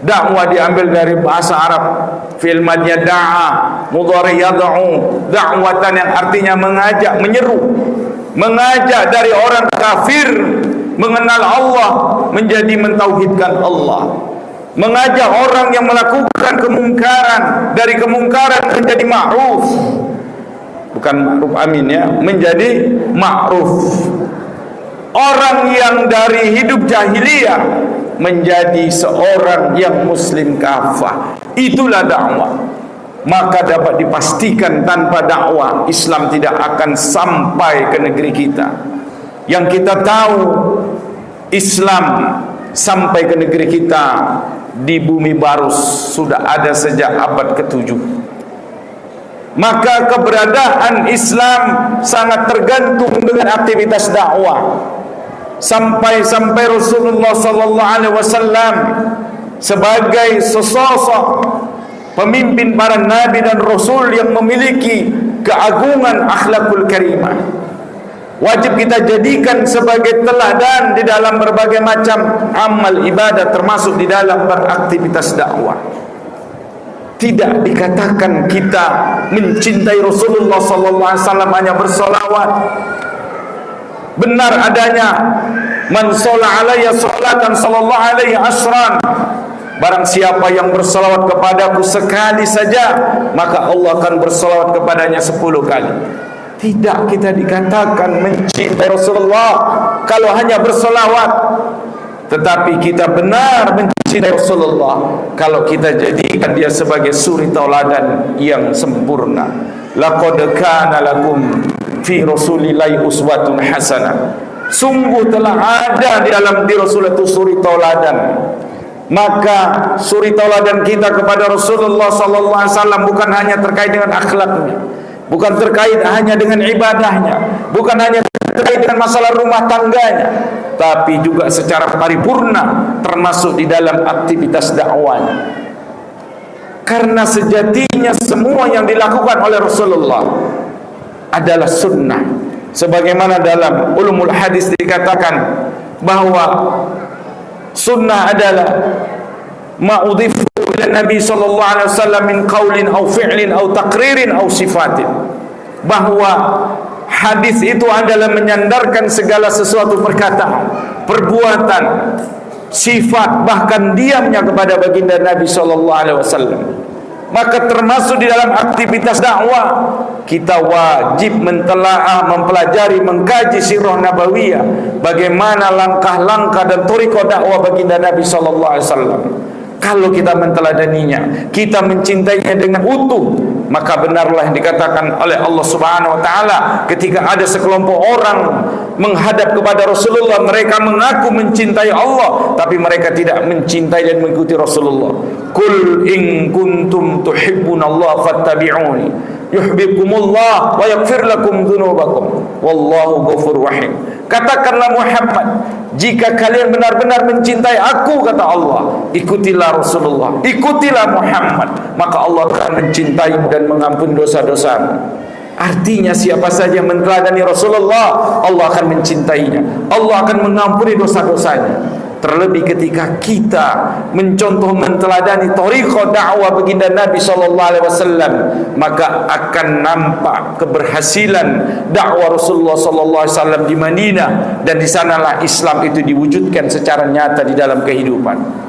Dakwah diambil dari bahasa Arab, fi'il madnya da'a, mudhari yad'u, da'watan yang artinya mengajak, menyeru, mengajak dari orang kafir mengenal Allah menjadi mentauhidkan Allah, mengajak orang yang melakukan kemungkaran dari kemungkaran menjadi ma'ruf, bukan ma'ruf amin ya, menjadi ma'ruf. Orang yang dari hidup jahiliyah menjadi seorang yang muslim kafah. Itulah dakwah. Maka dapat dipastikan tanpa dakwah Islam tidak akan sampai ke negeri kita. Yang kita tahu, Islam sampai ke negeri kita di bumi Barus sudah ada sejak abad ke-7. Maka keberadaan Islam sangat tergantung dengan aktivitas dakwah. Sampai Rasulullah sallallahu alaihi wasallam sebagai sesosok pemimpin para nabi dan rasul yang memiliki keagungan akhlakul karimah, wajib kita jadikan sebagai teladan di dalam berbagai macam amal ibadah, termasuk di dalam beraktivitas dakwah. Tidak dikatakan kita mencintai Rasulullah sallallahu alaihi wasallam hanya bersolawat. Benar adanya man shalla alayya salatan sallallahu alaihi asran, barang siapa yang bersalawat kepadaku sekali saja maka Allah akan bersalawat kepadanya 10 kali. Tidak kita dikatakan mencintai Rasulullah kalau hanya bersalawat, tetapi kita benar mencintai Rasulullah kalau kita jadikan dia sebagai suri tauladan yang sempurna. Laqad kana lakum fi rasulillahi uswatun hasanah. Sungguh telah ada di dalam diri Rasul itu suri tauladan. Maka suri tauladan kita kepada Rasulullah sallallahu alaihi wasallam bukan hanya terkait dengan akhlaknya, bukan terkait hanya dengan ibadahnya, bukan hanya terkait dengan masalah rumah tangganya, tapi juga secara paripurna termasuk di dalam aktivitas dakwahnya. Karena sejatinya semua yang dilakukan oleh Rasulullah adalah sunnah. Sebagaimana dalam ulumul hadis dikatakan bahwa sunnah adalah ma'udhifu ila Nabi sallallahu alaihi wasallam min qaulin aw fi'lin aw taqririn aw sifatin. Bahwa hadis itu adalah menyandarkan segala sesuatu perkataan, perbuatan, sifat, bahkan diamnya kepada baginda Nabi sallallahu alaihi wasallam. Maka termasuk di dalam aktivitas dakwah kita wajib mentelaah, mempelajari, mengkaji sirah nabawiyah, bagaimana langkah-langkah dan thariqah dakwah baginda Nabi sallallahu alaihi wasallam. Kalau kita menteladaninya, kita mencintainya dengan utuh, maka benarlah yang dikatakan oleh Allah Subhanahu wa taala ketika ada sekelompok orang menghadap kepada Rasulullah, mereka mengaku mencintai Allah tapi mereka tidak mencintai dan mengikuti Rasulullah. Qul in kuntum tuhibbunallaha fattabi'uni yuhibbukumullah wa yaghfir lakum dzunubakum wallahu ghafurur rahim. Katakanlah Muhammad, jika kalian benar-benar mencintai aku, kata Allah, ikutilah Rasulullah, ikutilah Muhammad, maka Allah akan mencintaimu dan mengampuni dosa-dosamu. Artinya siapa saja yang meneladani Rasulullah, Allah akan mencintainya, Allah akan mengampuni dosa-dosanya. Terlebih ketika kita mencontoh menteladani thariqah dakwah baginda Nabi sallallahu alaihi wasallam, maka akan nampak keberhasilan dakwah Rasulullah sallallahu alaihi wasallam di Madinah, dan di sanalah Islam itu diwujudkan secara nyata di dalam kehidupan.